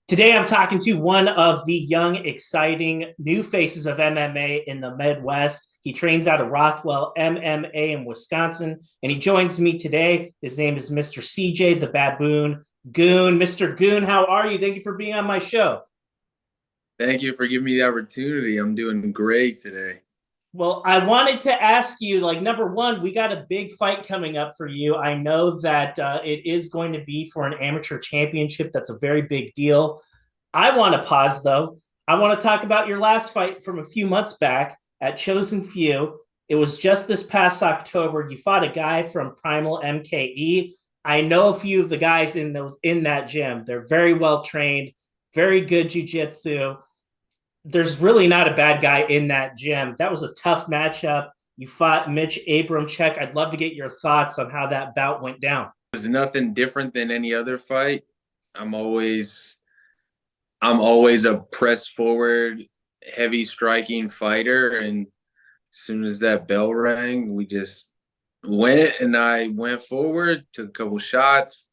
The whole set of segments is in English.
Today, I'm talking to one of the young, exciting new faces of MMA in the Midwest. He trains out of Rothwell MMA in Wisconsin, and he joins me today. His name is Mr. CJ the Baboon Goon. Mr. Goon, how are you? Thank you for being on my show. Thank you for giving me the opportunity. I'm doing great today. Well, I wanted to ask you, number one, we got a big fight coming up for you. I know that it is going to be for an amateur championship. That's a very big deal. I want to pause though. I want to talk about your last fight from a few months back at Chosen Few. It was just this past October. You fought a guy from Primal MKE. I know a few of the guys in that gym. They're very well trained, very good jujitsu. There's really not a bad guy in that gym. That was a tough matchup. You fought Mitch Abramczyk. I'd love to get your thoughts on how that bout went down. It's nothing different than any other fight. I'm always I'm always a press forward, heavy striking fighter. And as soon as that bell rang, we just went and I went forward, took a couple shots,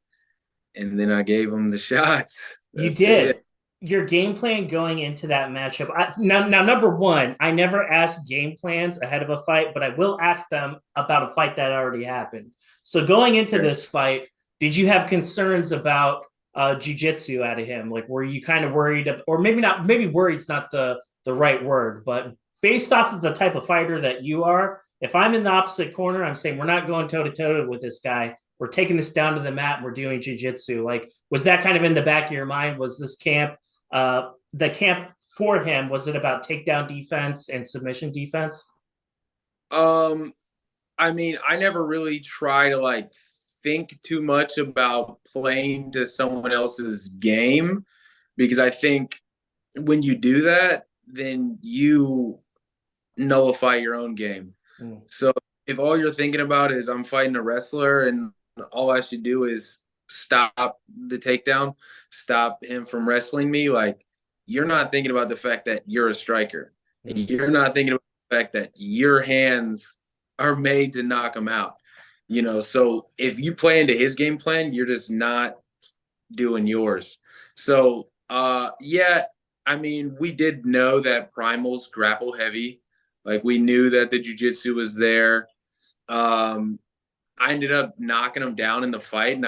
and then I gave him the shots. You That's it. did. Your game plan going into that matchup. Now, number one, I never ask game plans ahead of a fight, but I will ask them about a fight that already happened. So going into Okay. this fight, did you have concerns about jujitsu out of him? Like, were you kind of worried, or maybe not? Maybe worried's not the right word, but based off of the type of fighter that you are, if I'm in the opposite corner, I'm saying we're not going toe to toe with this guy. We're taking this down to the mat. And we're doing jujitsu. Like, was that kind of in the back of your mind? Was this camp the camp for him, was it about takedown defense and submission defense? Um, I mean, I never really try to think too much about playing to someone else's game because I think when you do that, then you nullify your own game. Mm. So if all you're thinking about is I'm fighting a wrestler and all I should do is stop the takedown, stop him from wrestling me, like you're not thinking about the fact that you're a striker. Mm. And you're not thinking about the fact that your hands are made to knock him out. So if you play into his game plan, you're just not doing yours. So yeah, I mean, we did know that primals grapple heavy. Like we knew that the jujitsu was there. Um, I ended up knocking him down in the fight, and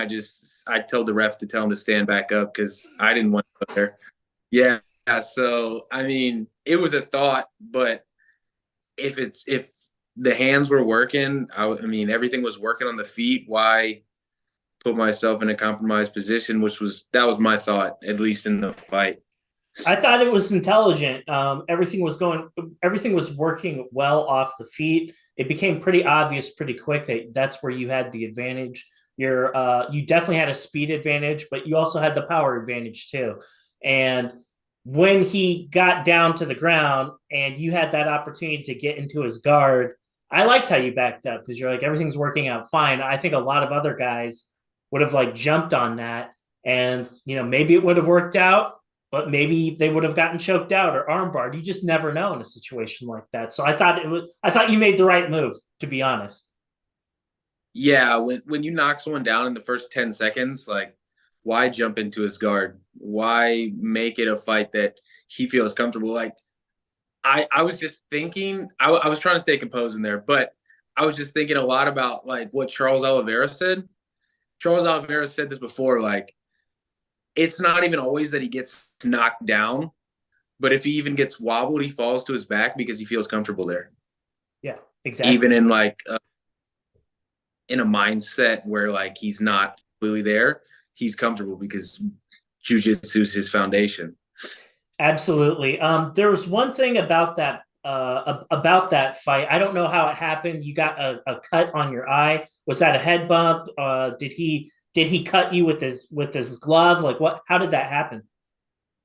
I told the ref to tell him to stand back up because I didn't want to go there. Yeah. So I mean, it was a thought, but if the hands were working, I mean, everything was working on the feet. Why put myself in a compromised position? That was my thought, at least in the fight. I thought it was intelligent. Everything was working well off the feet. It became pretty obvious pretty quick that that's where you had the advantage. You definitely had a speed advantage, but you also had the power advantage too. And when he got down to the ground and you had that opportunity to get into his guard, I liked how you backed up because you're like everything's working out fine. I think a lot of other guys would have like jumped on that, and maybe it would have worked out, but maybe they would have gotten choked out or armbarred. You just never know in a situation like that. So I thought you made the right move, to be honest. Yeah, when you knock someone down in the first 10 seconds, like why jump into his guard? Why make it a fight that he feels comfortable? Like I was just thinking, I was trying to stay composed in there, but I was just thinking a lot about like what Charles Oliveira said. Charles Oliveira said this before, like it's not even always that he gets knocked down, but if he even gets wobbled, he falls to his back because he feels comfortable there. Yeah, Even exactly. in a mindset where like he's not really there, he's comfortable because jujitsu is his foundation. Absolutely. There was one thing about that fight. I don't know how it happened. You got a cut on your eye. Was that a head bump? Did he cut you with his glove? Like what? How did that happen?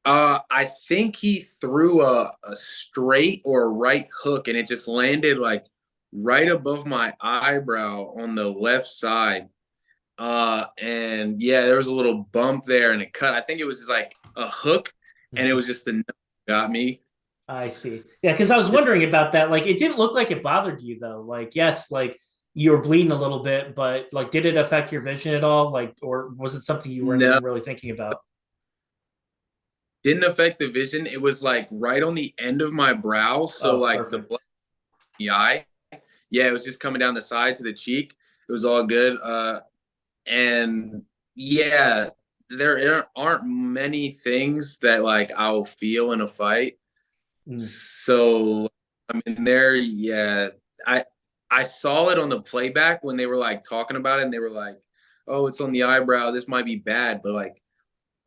I think he threw a straight or a right hook, and it just landed like right above my eyebrow on the left side. And yeah, there was a little bump there and a cut. I think it was just like a hook, and it Mhm. was just the nut that got me. I see. Yeah, because I was wondering about that. Like, it didn't look like it bothered you though. Like, yes, like you were bleeding a little bit, but like, did it affect your vision at all? Like, or was it something you weren't No, even really thinking about? Didn't affect the vision. It was like right on the end of my brow. So Oh, like the perfect. blood in the eye. Yeah, it was just coming down the side to the cheek. It was all good. And yeah, there aren't many things that like I'll feel in a fight. Mm. So I mean, yeah, I I saw it on the playback when they were like talking about it, and they were like, "Oh, it's on the eyebrow. This might be bad." But like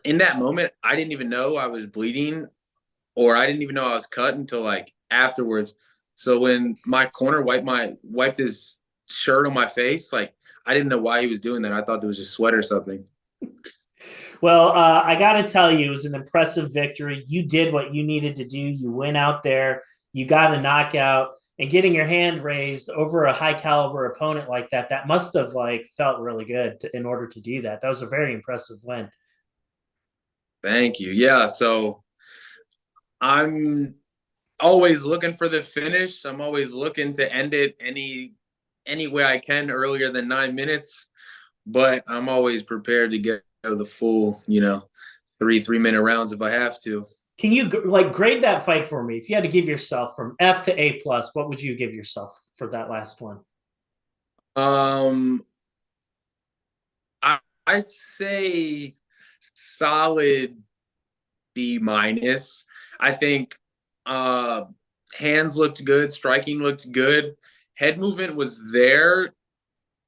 in that moment, I didn't even know I was bleeding, or I didn't even know I was cut until like afterwards. So when my corner wiped his shirt on my face, like I didn't know why he was doing that. I thought there was just sweat or something. Well, I got to tell you, it was an impressive victory. You did what you needed to do. You went out there, you got a knockout, and getting your hand raised over a high caliber opponent like that, that must have like felt really good in order to do that. That was a very impressive win. Thank you. Yeah, so I'm always looking for the finish. I'm always looking to end it any way I can earlier than 9 minutes, but I'm always prepared to get the full, 3 3-minute rounds if I have to. Can you like grade that fight for me? If you had to give yourself from F to A plus, what would you give yourself for that last one? Um, I'd say solid B minus. I think uh hands looked good, striking looked good, head movement was there.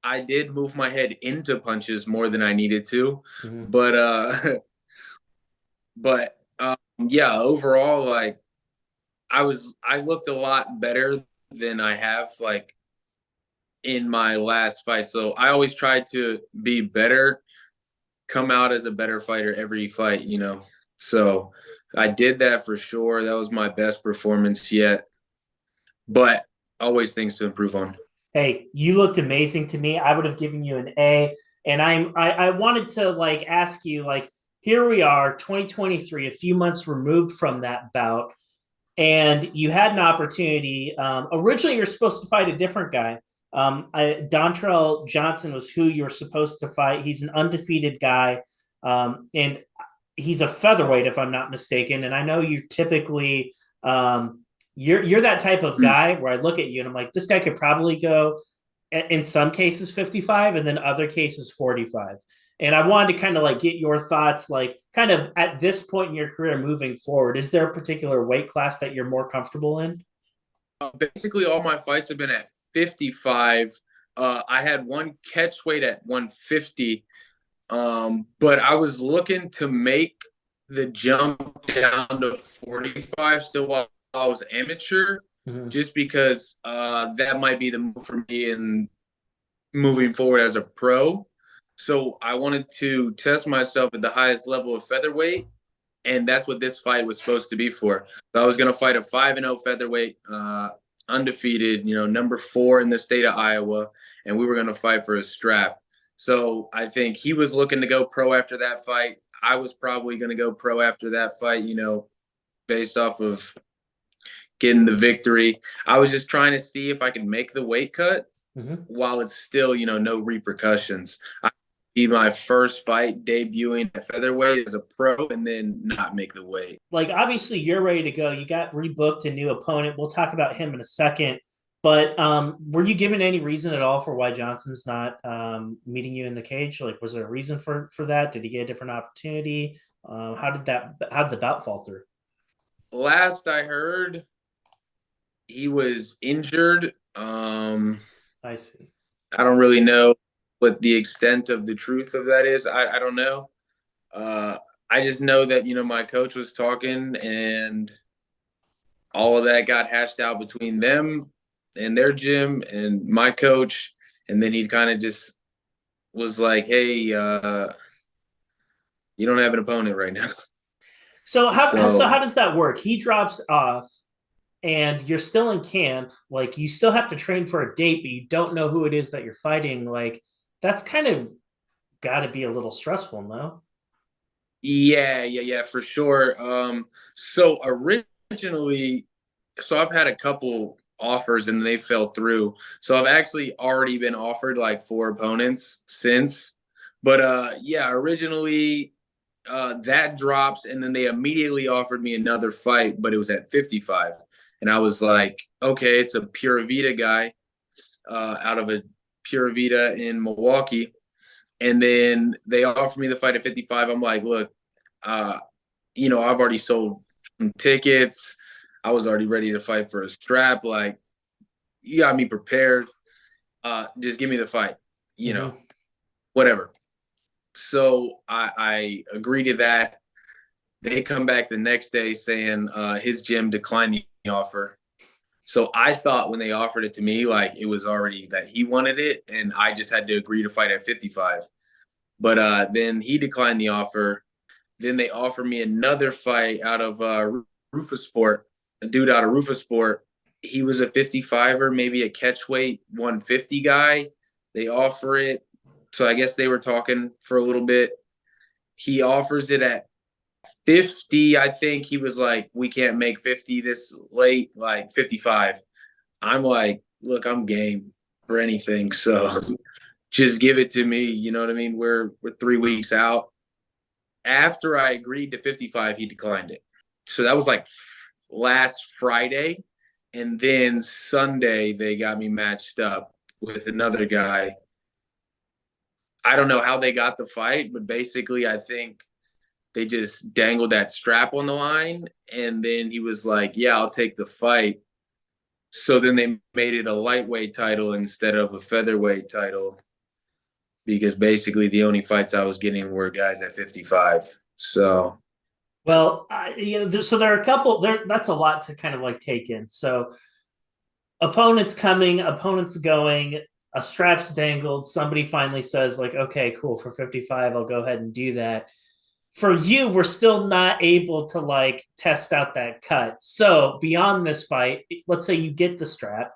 I did move my head into punches more than I needed to, Mm-hmm. but yeah, overall, like I looked a lot better than I have like in my last fight. So I always try to be better, come out as a better fighter every fight. So I did that for sure. That was my best performance yet, but always things to improve on. Hey, you looked amazing to me. I would have given you an A. And I wanted to like ask you, like, here we are, 2023, a few months removed from that bout, and you had an opportunity. Originally, you're supposed to fight a different guy. Dontrell Johnson was who you were supposed to fight. He's an undefeated guy, and he's a featherweight, if I'm not mistaken. And I know you typically you're that type of Mm. guy where I look at you and I'm like, this guy could probably go in some cases 55 and then other cases 45. And I wanted to kind of like get your thoughts, like kind of at this point in your career moving forward. Is there a particular weight class that you're more comfortable in? Basically, all my fights have been at 55. I had one catch weight at 150, but I was looking to make the jump down to 45 still while I was amateur, Mm-hmm. just because that might be the move for me in moving forward as a pro. So I wanted to test myself at the highest level of featherweight, and that's what this fight was supposed to be for. So I was going to fight a 5-0 featherweight, undefeated, number 4 in the state of Iowa, and we were going to fight for a strap. So I think he was looking to go pro after that fight. I was probably going to go pro after that fight, based off of getting the victory. I was just trying to see if I could make the weight cut Mm-hmm. while it's still, no repercussions. I be my first fight debuting at featherweight as a pro and then not make the weight. Like obviously you're ready to go. You got rebooked a new opponent. We'll talk about him in a second. But were you given any reason at all for why Johnson's not meeting you in the cage? Like, was there a reason for that? Did he get a different opportunity? How did the bout fall through? Last I heard, he was injured. I see. I don't really know what the extent of the truth of that is. I don't know. Uh, I just know that, my coach was talking and all of that got hashed out between them and their gym and my coach. And then he kind of just was like, hey, you don't have an opponent right now. So So how does that work? He drops off, and you're still in camp. Like you still have to train for a date, but you don't know who it is that you're fighting. Like that's kind of got to be a little stressful, no? yeah, for sure. So originally, so I've had a couple offers and they fell through. So I've actually already been offered like 4 opponents since. But yeah, originally that drops, and then they immediately offered me another fight, but it was at 55. And I was like, okay, it's a Pura Vida guy out of a Pura Vida in Milwaukee. And then they offered me the fight at 55. I'm like, look, I've already sold some tickets. I was already ready to fight for a strap. Like, you got me prepared. Just give me the fight, Mm-hmm. whatever. So I agree to that. They come back the next day saying his gym declined the offer. So I thought when they offered it to me, like it was already that he wanted it, and I just had to agree to fight at 55. But then he declined the offer. Then they offered me another fight out of Rufasport, a dude out of Rufasport. He was a 55er, maybe a catchweight 150 guy. They offer it. So I guess they were talking for a little bit. He offers it at 50. I think he was like, we can't make 50 this late, like 55. I'm like, look, I'm game for anything. So just give it to me. You know what I mean? We're 3 weeks out. After I agreed to 55, he declined it. So that was like last Friday. And then Sunday, they got me matched up with another guy. I don't know how they got the fight, but basically, I think they just dangled that strap on the line. And then he was like, yeah, I'll take the fight. So then they made it a lightweight title instead of a featherweight title because basically the only fights I was getting were guys at 55. So, Well, so there are a couple there. That's a lot to kind of like take in. So opponents coming, opponents going, a strap's dangled. Somebody finally says like, okay, cool, for 55, I'll go ahead and do that. For you, we're still not able to like test out that cut. So beyond this fight, let's say you get the strap,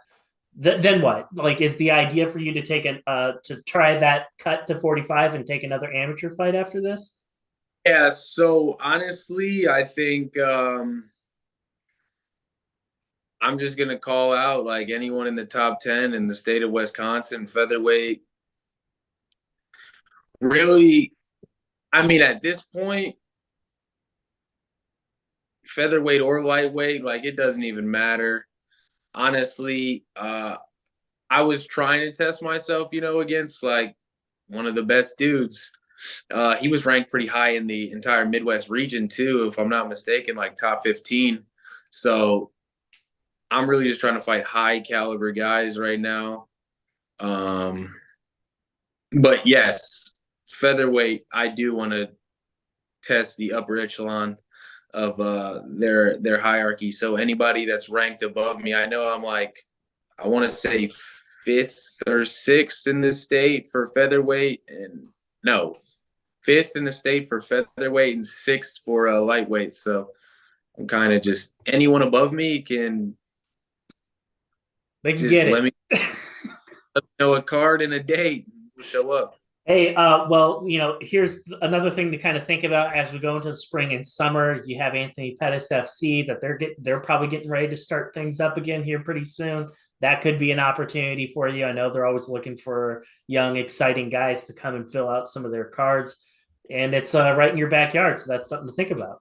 then what? Like, is the idea for you to take to try that cut to 45 and take another amateur fight after this? yeah, so honestly, I think I'm just going to call out like anyone in the top 10 in the state of Wisconsin, featherweight. Really, I mean, at this point, featherweight or lightweight, like it doesn't even matter. Honestly, I was trying to test myself, against like one of the best dudes. He was ranked pretty high in the entire Midwest region too, if I'm not mistaken, like top 15. So I'm really just trying to fight high caliber guys right now. Um, but yes, featherweight, I do want to test the upper echelon of their hierarchy. So anybody that's ranked above me, I know I'm like, I want to say fifth or sixth in the state for featherweight, and no, fifth in the state for featherweight and sixth for lightweight. So I'm kind of just anyone above me can They can just get let it. me know a card and a date. We'll show up. Hey, well, here's another thing to kind of think about as we go into the spring and summer. You have Anthony Pettis FC that they're probably getting ready to start things up again here pretty soon. That could be an opportunity for you. I know they're always looking for young, exciting guys to come and fill out some of their cards, and it's right in your backyard, so that's something to think about.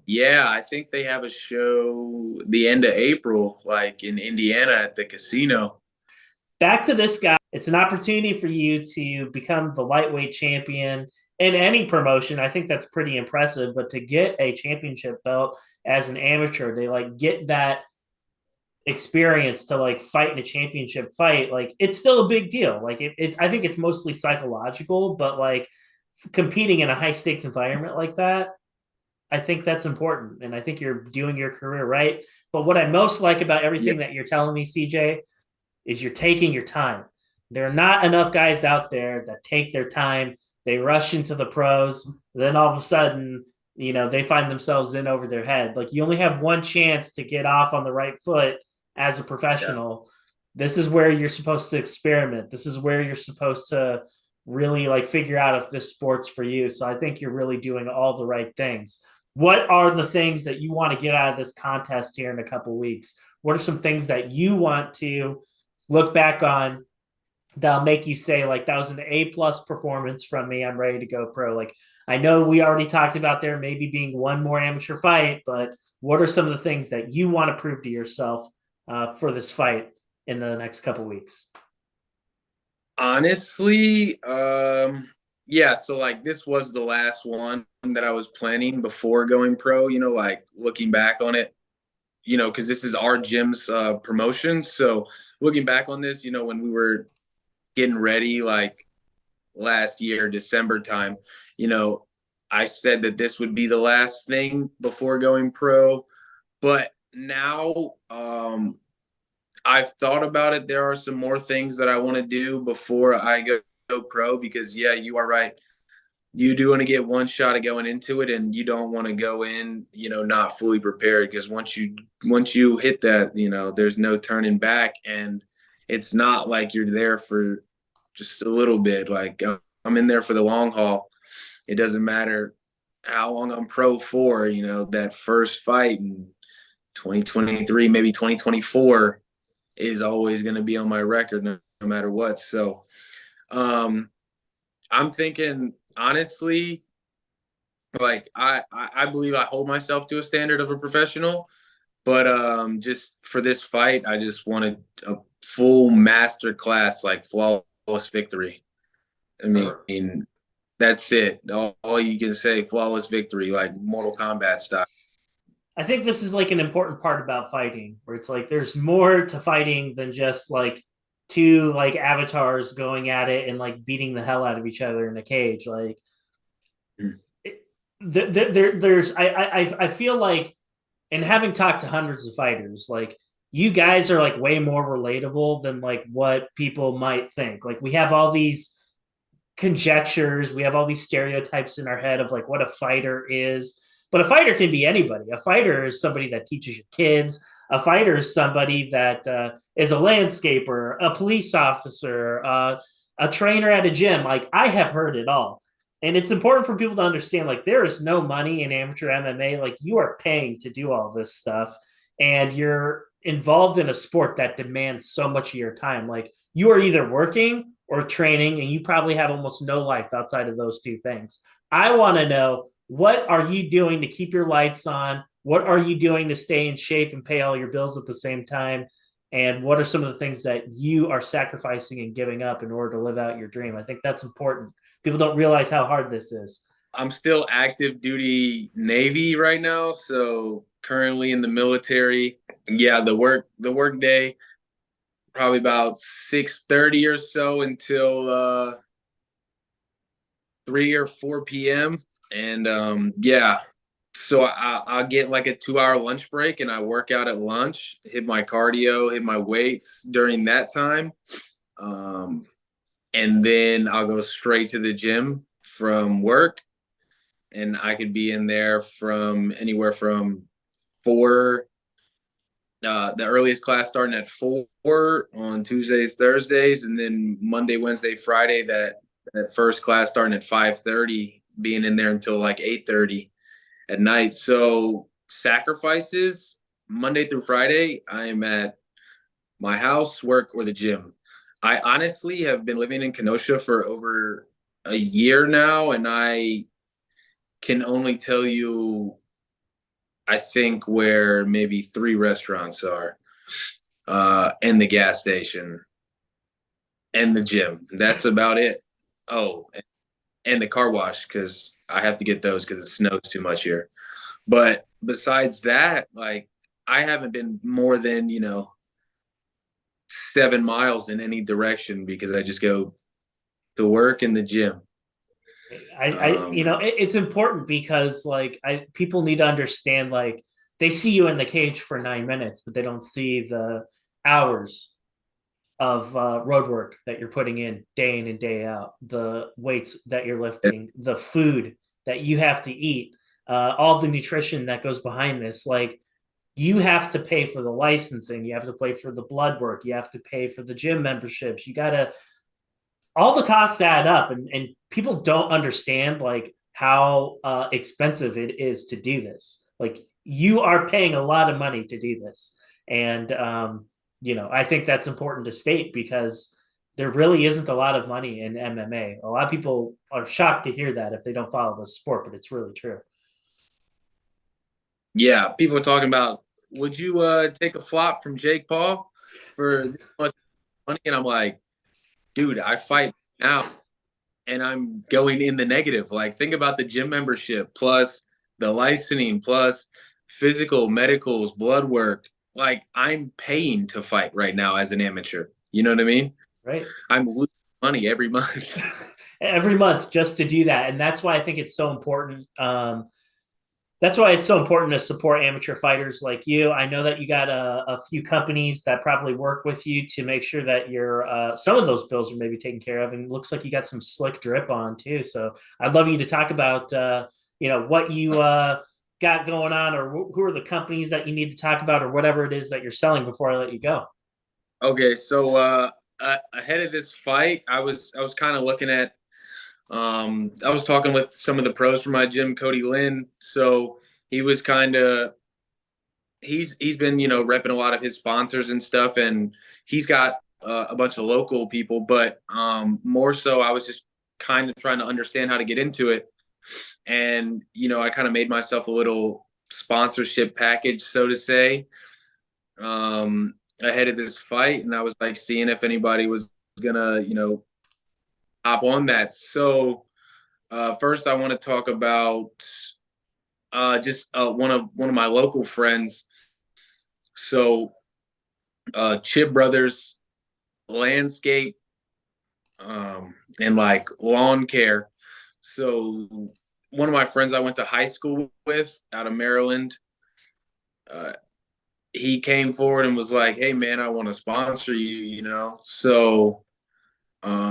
Yeah, I think they have a show the end of April, like in Indiana at the casino. Back to this guy, it's an opportunity for you to become the lightweight champion in any promotion. I think that's pretty impressive. But to get a championship belt as an amateur, they like get that experience to like fight in a championship fight. Like it's still a big deal. Like I think it's mostly psychological, but like competing in a high stakes environment like that, I think that's important. And I think you're doing your career right. But what I most like about Yeah, everything that you're telling me, CJ, is you're taking your time. There are not enough guys out there that take their time. They rush into the pros. Then all of a sudden, they find themselves in over their head. Like you only have one chance to get off on the right foot as a yeah, professional. This is where you're supposed to experiment. This is where you're supposed to really like figure out if this sport's for you. So I think you're really doing all the right things. What are the things that you want to get out of this contest here in a couple weeks? What are some things that you want to look back on that'll make you say like that was an A+ performance from me. I'm ready to go pro. Like I know we already talked about there maybe being one more amateur fight, but what are some of the things that you want to prove to yourself for this fight in the next couple weeks? Honestly, yeah, so like this was the last one that I was planning before going pro, like looking back on it, because this is our gym's promotion. So looking back on this, when we were getting ready, like last year, December time, you know, I said that this would be the last thing before going pro. But now, I've thought about it. There are some more things that I want to do before I go pro because, yeah, you are right. You do want to get one shot at going into it, and you don't want to go in, not fully prepared because once you hit that, there's no turning back, and it's not like you're there for just a little bit. Like I'm in there for the long haul. It doesn't matter how long I'm pro for. That first fight in 2023, maybe 2024 is always going to be on my record no matter what. So um, I'm thinking honestly, like I believe I hold myself to a standard of a professional, but just for this fight, I just wanted a full master class, like flawless victory. I mean, that's it. All you can say, flawless victory, like Mortal Kombat style. I think this is like an important part about fighting, where it's like there's more to fighting than just like two like avatars going at it and like beating the hell out of each other in a cage. Like Mm. there's I feel like, and having talked to hundreds of fighters, like you guys are like way more relatable than like what people might think. Like we have all these conjectures, we have all these stereotypes in our head of like what a fighter is. But a fighter can be anybody. A fighter is somebody that teaches your kids. A fighter is somebody that is a landscaper, a police officer, a trainer at a gym. Like I have heard it all. And it's important for people to understand like there is no money in amateur MMA. Like you are paying to do all this stuff and you're involved in a sport that demands so much of your time. Like you are either working or training, and you probably have almost no life outside of those two things. I want to know, what are you doing to keep your lights on? What are you doing to stay in shape and pay all your bills at the same time? And what are some of the things that you are sacrificing and giving up in order to live out your dream? I think that's important. People don't realize how hard this is. I'm still active duty Navy right now, so currently in the military. Yeah, the work day probably about 6:30 or so until 3 or 4 p.m. And yeah, so I'll get like a 2 hour lunch break and I work out at lunch, hit my cardio, hit my weights during that time. Um, and then I'll go straight to the gym from work, and I could be in there from anywhere from 4, the earliest class starting at 4 on Tuesdays, Thursdays, and then Monday, Wednesday, Friday, that first class starting at 5:30, being in there until like 8:30 at night. So sacrifices Monday through Friday, I am at my house, work, or the gym. I honestly have been living in Kenosha for over a year now, and I can only tell you, I think, where maybe 3 restaurants are, and the gas station, and the gym. That's about it. Oh, and the car wash because I have to get those because it snows too much here. But besides that, like I haven't been more than 7 miles in any direction because I just go to work in the gym. Um, It's important because like people need to understand like they see you in the cage for 9 minutes, but they don't see the hours of road work that you're putting in and day out, the weights that you're lifting, the food that you have to eat, all the nutrition that goes behind this. Like you have to pay for the licensing, you have to pay for the blood work, you have to pay for the gym memberships. You got to, all the costs add up, and people don't understand like how expensive it is to do this. Like you are paying a lot of money to do this, and I think that's important to state because there really isn't a lot of money in MMA. A lot of people are shocked to hear that if they don't follow the sport, but it's really true. Yeah, people are talking about, would you take a flop from Jake Paul for this much money? And I'm like, dude, I fight now and I'm going in the negative. Like, think about the gym membership plus the licensing plus physical, medicals, blood work. Like, I'm paying to fight right now as an amateur. You know what I mean? Right. I'm losing money every month. Every month just to do that. And that's why I think it's so important. That's why it's so important to support amateur fighters like you. I know that you got a few companies that probably work with you to make sure that your some of those bills are maybe taken care of, and it looks like you got some slick drip on too. So I'd love you to talk about what you got going on, or who are the companies that you need to talk about, or whatever it is that you're selling before I let you go. Okay, so ahead of this fight, I was kind of looking at I was talking with some of the pros from my gym, Cody Lynn. So he was kind of he's been repping a lot of his sponsors and stuff, and he's got a bunch of local people. But more so, I was just kind of trying to understand how to get into it, and I kind of made myself a little sponsorship package, so to say, ahead of this fight, and I was like seeing if anybody was gonna hop on that. So first, I want to talk about just one of my local friends. So Chip Brothers Landscape and like lawn care. So one of my friends I went to high school with out of Maryland, uh, he came forward and was like, "Hey man, I want to sponsor you." So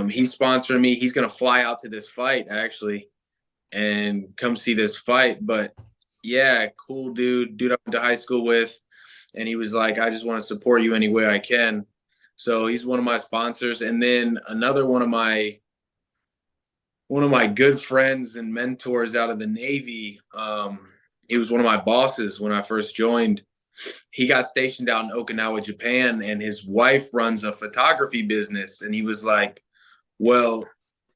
he's sponsoring me. He's gonna fly out to this fight actually and come see this fight. But yeah, cool dude I went to high school with, and he was like, I just want to support you any way I can. So he's one of my sponsors. And then another one of my good friends and mentors out of the Navy. He was one of my bosses when I first joined. He got stationed out in Okinawa, Japan, and his wife runs a photography business. And he was like, well,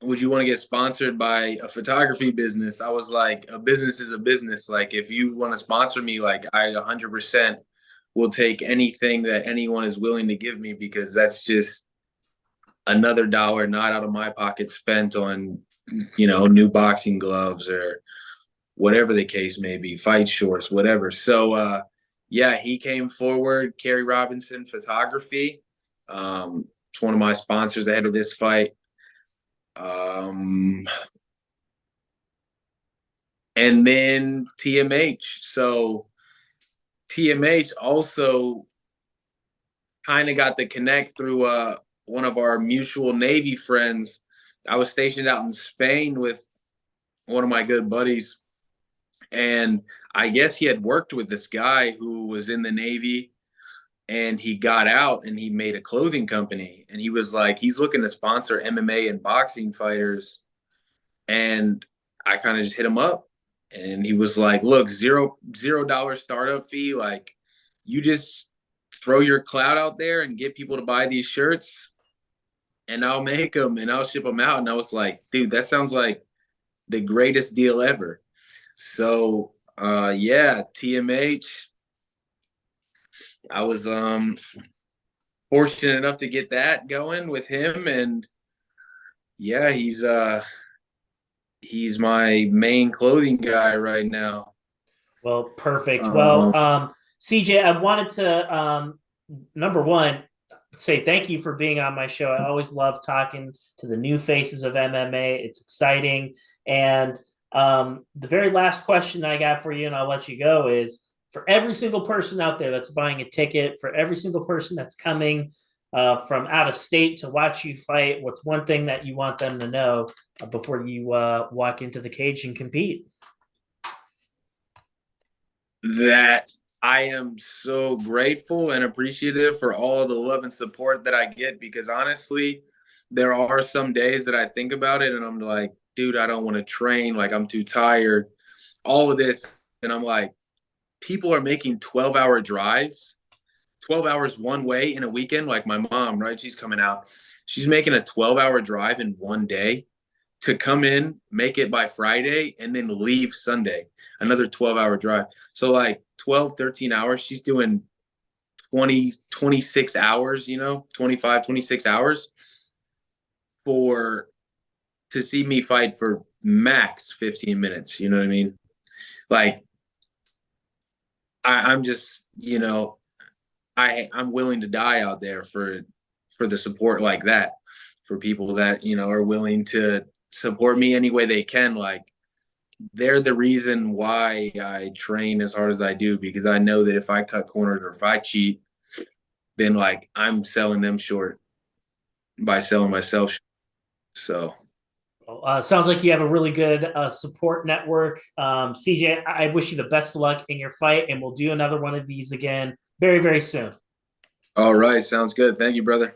would you want to get sponsored by a photography business? I was like, a business is a business. Like, if you want to sponsor me, like, I 100% will take anything that anyone is willing to give me, because that's just another dollar not out of my pocket spent on, new boxing gloves or whatever the case may be, fight shorts, whatever. So, yeah, he came forward, Kerry Robinson Photography. It's one of my sponsors ahead of this fight. Um, and then TMH. So TMH also kind of got the connect through one of our mutual Navy friends. I was stationed out in Spain with one of my good buddies, and I guess he had worked with this guy who was in the Navy, and he got out and he made a clothing company, and he was like, he's looking to sponsor MMA and boxing fighters. And I kind of just hit him up, and he was like, look, $0 startup fee. Like, you just throw your clout out there and get people to buy these shirts, and I'll make them and I'll ship them out. And I was like, dude, that sounds like the greatest deal ever. So yeah, TMH, I was fortunate enough to get that going with him. And yeah, he's my main clothing guy right now. Well, perfect. Um, Well, CJ, I wanted to number one say thank you for being on my show. I always love talking to the new faces of MMA. It's exciting. And the very last question I got for you, and I'll let you go, is for every single person out there that's buying a ticket, for every single person that's coming from out of state to watch you fight, what's one thing that you want them to know before you walk into the cage and compete? that I am so grateful and appreciative for all the love and support that I get, because honestly, there are some days that I think about it and I'm like, dude, I don't want to train. Like, I'm too tired, all of this. And I'm like, people are making 12-hour drives 12 hours one way in a weekend. Like my mom, right? She's coming out. She's making a 12-hour drive in one day to come in, make it by Friday, and then leave Sunday, another 12-hour drive. So like 12, 13 hours, she's doing 20, 26 hours, 25, 26 hours for to see me fight for max 15 minutes. You know what I mean? Like I'm just, I'm willing to die out there for the support like that, for people that, are willing to support me any way they can. Like they're the reason why I train as hard as I do, because I know that if I cut corners or if I cheat, then like I'm selling them short by selling myself short. So Sounds like you have a really good support network. CJ, I wish you the best of luck in your fight, and we'll do another one of these again very, very soon. all right, sounds good. Thank you, brother.